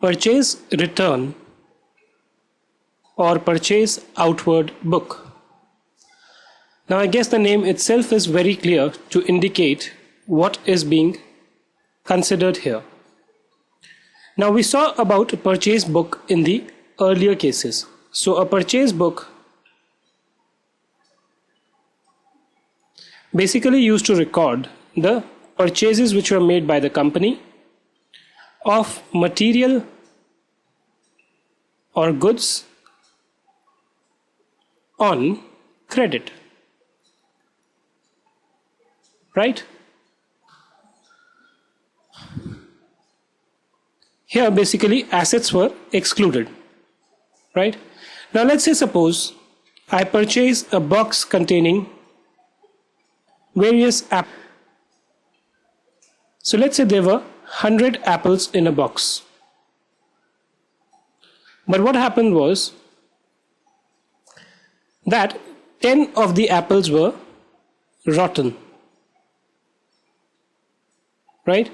purchase return or purchase outward book. Now I guess the name itself is very clear to indicate what is being considered here. Now we saw about a purchase book in the earlier cases. So a purchase book basically used to record the purchases which were made by the company of material or goods on credit, right? Here basically assets were excluded, right? Now let's say suppose I purchase a box containing various apples. So let's say there were 100 apples in a box. But what happened was that 10 of the apples were rotten, right?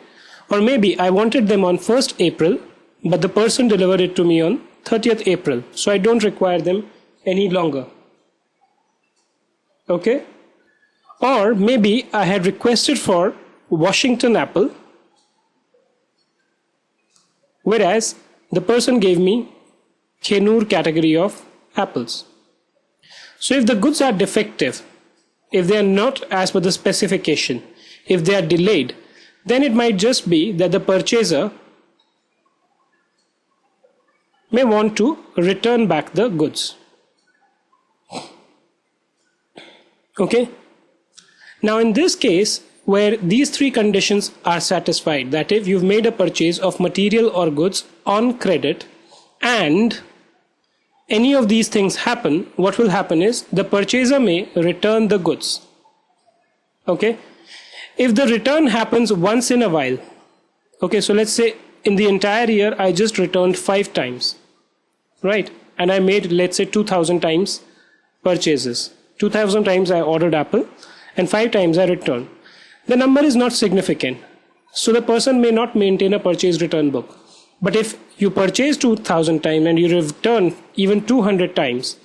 Or maybe I wanted them on 1st April, but the person delivered it to me on 30th April. So I don't require them any longer. Okay? Or maybe I had requested for Washington apple, whereas the person gave me Kenur category of apples. So if the goods are defective, if they are not as per the specification, if they are delayed, then it might just be that the purchaser may want to return back the goods. Okay? Now in this case, where these three conditions are satisfied, that if you've made a purchase of material or goods on credit and any of these things happen, what will happen is the purchaser may return the goods. Okay? If the return happens once in a while, okay, so let's say in the entire year I just returned 5 times, right? And I made, let's say, 2000 times purchases. 2000 times I ordered apple and 5 times I returned. The number is not significant. So the person may not maintain a purchase return book. But if you purchase 2000 times and you return even 200 times,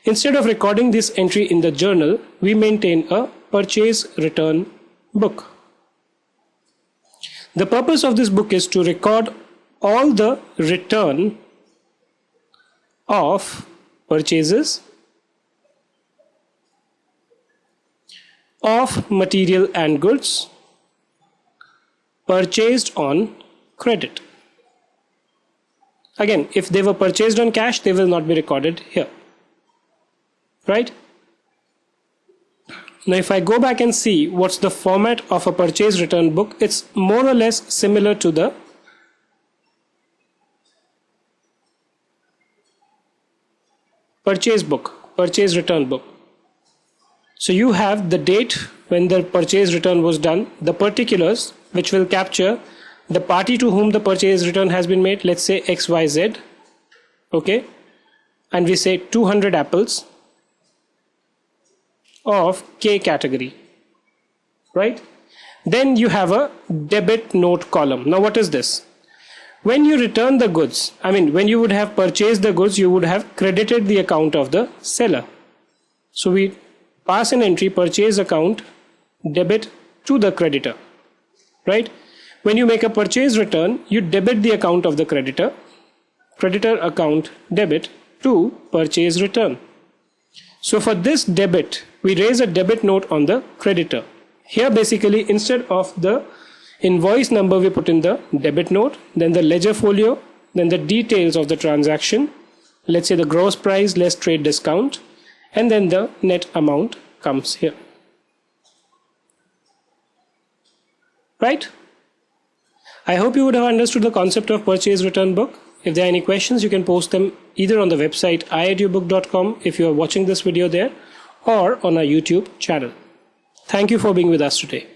instead of recording this entry in the journal, we maintain a purchase return book. The purpose of this book is to record all the return of purchases of material and goods purchased on credit. Again, if they were purchased on cash, they will not be recorded here, right? Now if I go back and see what's the format of a purchase return book, it's more or less similar to the purchase book, purchase return book. So you have the date when the purchase return was done, the particulars which will capture the party to whom the purchase return has been made, let's say XYZ, okay, and we say 200 apples of K category, right? Then you have a debit note column. Now what is this? When you return the goods, when you would have purchased the goods, you would have credited the account of the seller. So we pass an entry, purchase account, debit to the creditor, right? When you make a purchase return, you debit the account of the creditor, creditor account debit to purchase return. So for this debit, we raise a debit note on the creditor. Here basically instead of the invoice number, we put in the debit note, then the ledger folio, then the details of the transaction, let's say the gross price less trade discount, and then the net amount comes here, right? I hope you would have understood the concept of purchase return book. If there are any questions, you can post them either on the website iedubook.com if you are watching this video there, or on our YouTube channel. Thank you for being with us today.